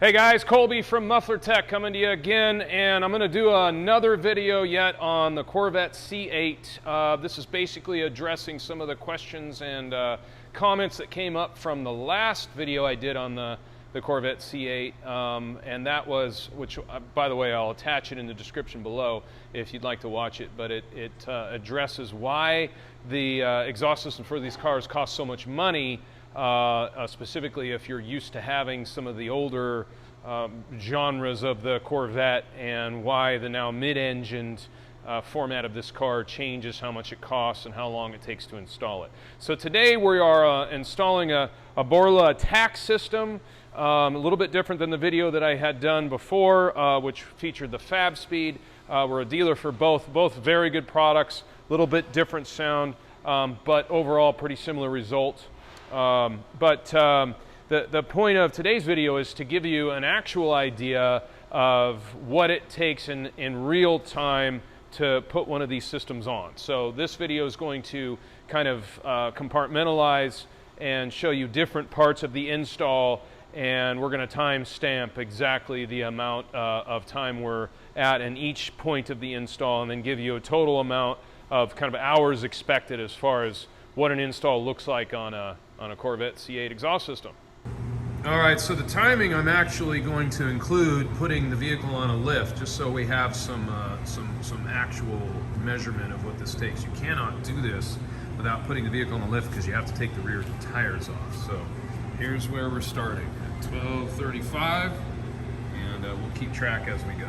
Hey guys, Colby from Muffler Tech coming to you again, and I'm going to do another video yet on the Corvette C8. This is basically addressing some of the questions and comments that came up from the last video I did on the Corvette C8, and that was, which by the way I'll attach it in the description below if you'd like to watch it, but it addresses why the exhaust system for these cars costs so much money. Specifically if you're used to having some of the older genres of the Corvette, and why the now mid-engined format of this car changes how much it costs and how long it takes to install it. So today we are installing a Borla Atak system, a little bit different than the video that I had done before, which featured the Fab Speed. We're a dealer for both very good products, a little bit different sound, but overall pretty similar results. The point of today's video is to give you an actual idea of what it takes in real time to put one of these systems on. So this video is going to kind of compartmentalize and show you different parts of the install, and we're going to time stamp exactly the amount of time we're at in each point of the install, and then give you a total amount of kind of hours expected as far as what an install looks like on a Corvette C8 exhaust system. All right, so the timing I'm actually going to include putting the vehicle on a lift, just so we have some actual measurement of what this takes. You cannot do this without putting the vehicle on a lift because you have to take the rear tires off. So here's where we're starting at 12:35, and we'll keep track as we go.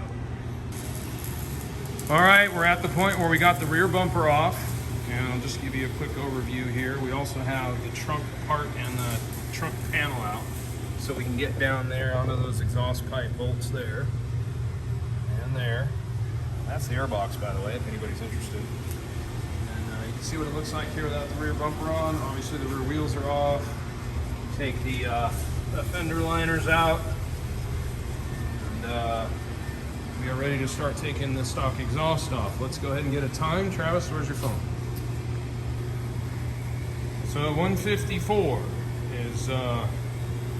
All right, we're at the point where we got the rear bumper off. And I'll just give you a quick overview here. We also have the trunk part and the trunk panel out, so we can get down there onto those exhaust pipe bolts there and there. That's the airbox, by the way, if anybody's interested. And you can see what it looks like here without the rear bumper on. Obviously the rear wheels are off. Take the fender liners out, and we are ready to start taking the stock exhaust off. Let's go ahead and get a time. Travis, where's your phone? So 1:54 is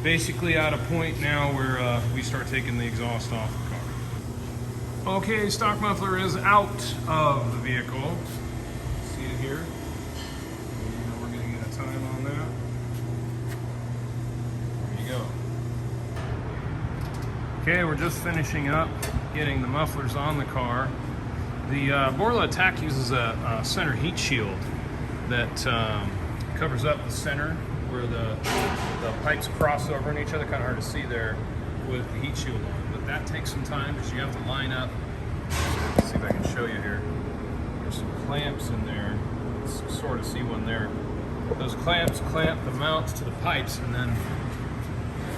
basically at a point now where we start taking the exhaust off the car. Okay, stock muffler is out of the vehicle. See it here? And we're going to get a time on that. There you go. Okay, we're just finishing up getting the mufflers on the car. The Borla Atak uses a center heat shield that covers up the center where the pipes cross over in each other. Kind of hard to see there with the heat shield on, but that takes some time because you have to line up. Let's see if I can show you here. There's some clamps in there. Let's sort of see one there. Those clamps clamp the mounts to the pipes, and then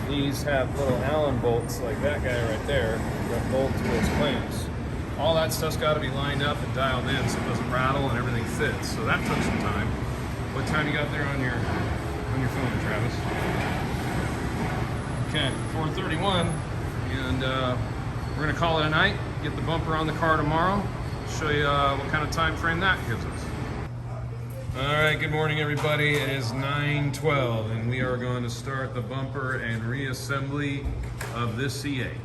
these have little Allen bolts like that guy right there that bolt to those clamps. All that stuff's got to be lined up and dialed in so it doesn't rattle and everything fits. So that took some time. What time you got there on your phone, Travis? Okay, 4:31, and we're gonna call it a night. Get the bumper on the car tomorrow. Show you what kind of time frame that gives us. All right, good morning, everybody. It is 9:12, and we are going to start the bumper and reassembly of this C8.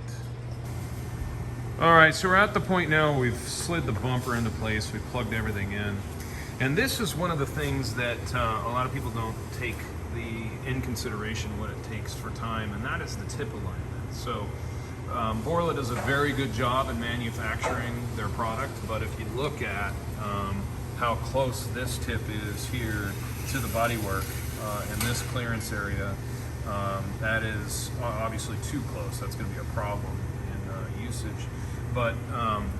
All right, so we're at the point now we've slid the bumper into place. We've plugged everything in. And this is one of the things that a lot of people don't take in consideration what it takes for time, and that is the tip alignment. So Borla does a very good job in manufacturing their product, but if you look at how close this tip is here to the bodywork in this clearance area, that is obviously too close. That's going to be a problem in usage. But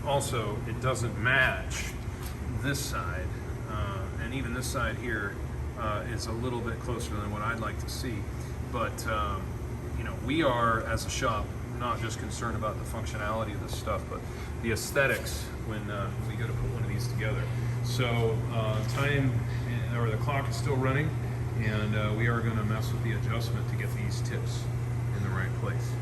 also it doesn't match this side. And even this side here is a little bit closer than what I'd like to see. But you know, we are as a shop not just concerned about the functionality of this stuff, but the aesthetics when we go to put one of these together. So the clock is still running, and we are going to mess with the adjustment to get these tips in the right place.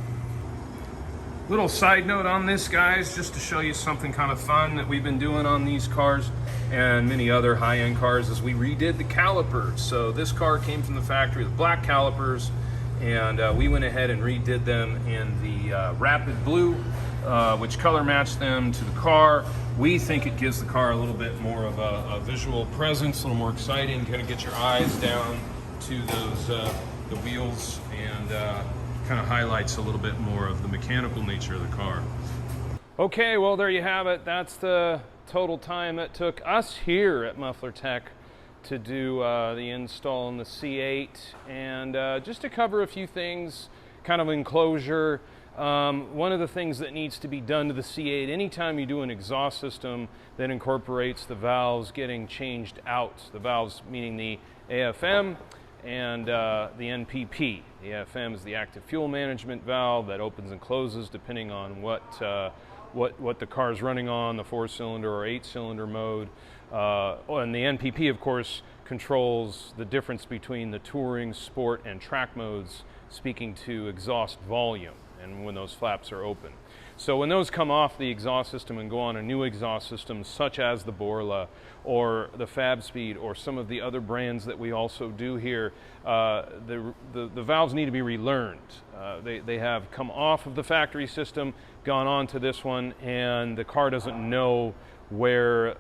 Little side note on this, guys, just to show you something kind of fun that we've been doing on these cars and many other high-end cars, is we redid the calipers. So this car came from the factory with black calipers, and we went ahead and redid them in the Rapid Blue, which color matched them to the car. We think it gives the car a little bit more of a visual presence, a little more exciting, kind of get your eyes down to those the wheels, and kind of highlights a little bit more of the mechanical nature of the car. Okay, well, there you have it. That's the total time it took us here at Muffler Tech to do the install in the C8, and just to cover a few things, kind of enclosure. One of the things that needs to be done to the C8 anytime you do an exhaust system that incorporates the valves getting changed out, the valves meaning the AFM and the NPP. The AFM is the active fuel management valve that opens and closes depending on what the car is running on, the 4-cylinder or 8-cylinder mode. And the NPP, of course, controls the difference between the touring, sport, and track modes, speaking to exhaust volume and when those flaps are open. So when those come off the exhaust system and go on a new exhaust system, such as the Borla or the Fab Speed or some of the other brands that we also do here, the valves need to be relearned. They have come off of the factory system, gone on to this one, and the car doesn't know where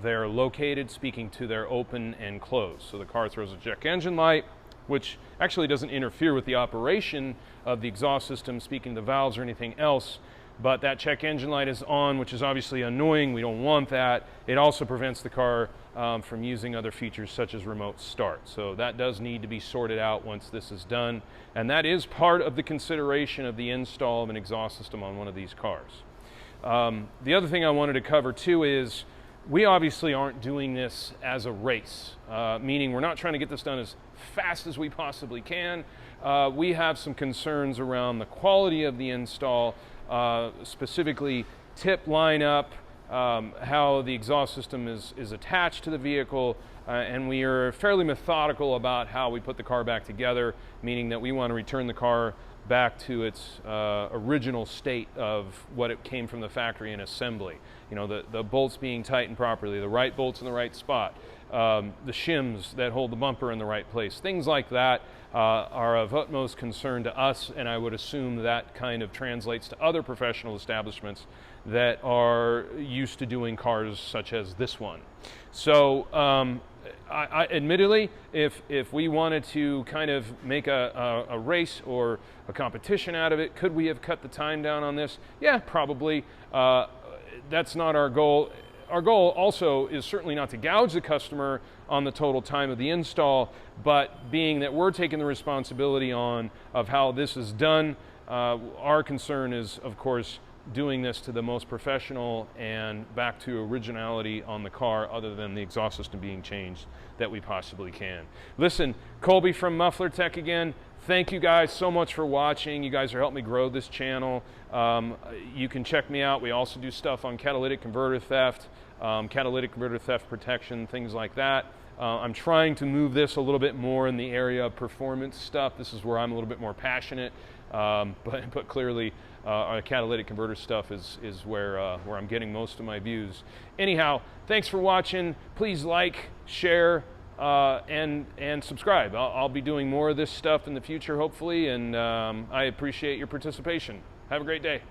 they're located, speaking to their open and close. So the car throws a check engine light, which actually doesn't interfere with the operation of the exhaust system, speaking to the valves or anything else, but that check engine light is on, which is obviously annoying. We don't want that. It also prevents the car from using other features such as remote start. So that does need to be sorted out once this is done, and that is part of the consideration of the install of an exhaust system on one of these cars. The other thing I wanted to cover too is we obviously aren't doing this as a race, meaning we're not trying to get this done as fast as we possibly can. We have some concerns around the quality of the install, specifically tip lineup, how the exhaust system is attached to the vehicle, and we are fairly methodical about how we put the car back together, meaning that we want to return the car back to its original state of what it came from the factory in assembly. You know, the bolts being tightened properly, the right bolts in the right spot, the shims that hold the bumper in the right place. Things like that are of utmost concern to us, and I would assume that kind of translates to other professional establishments that are used to doing cars such as this one. So admittedly, if we wanted to kind of make a race or a competition out of it, could we have cut the time down on this? Yeah, probably. That's not our goal. Our goal also is certainly not to gouge the customer on the total time of the install, but being that we're taking the responsibility on of how this is done, our concern is, of course, doing this to the most professional and back to originality on the car, other than the exhaust system being changed, that we possibly can. Listen, Colby from Muffler Tech again. Thank you guys so much for watching. You guys are helping me grow this channel. You can check me out. We also do stuff on catalytic converter theft, catalytic converter theft protection, things like that. I'm trying to move this a little bit more in the area of performance stuff. This is where I'm a little bit more passionate, but clearly our catalytic converter stuff is where I'm getting most of my views. Anyhow, thanks for watching. Please like, share, and subscribe. I'll be doing more of this stuff in the future, hopefully, and I appreciate your participation. Have a great day.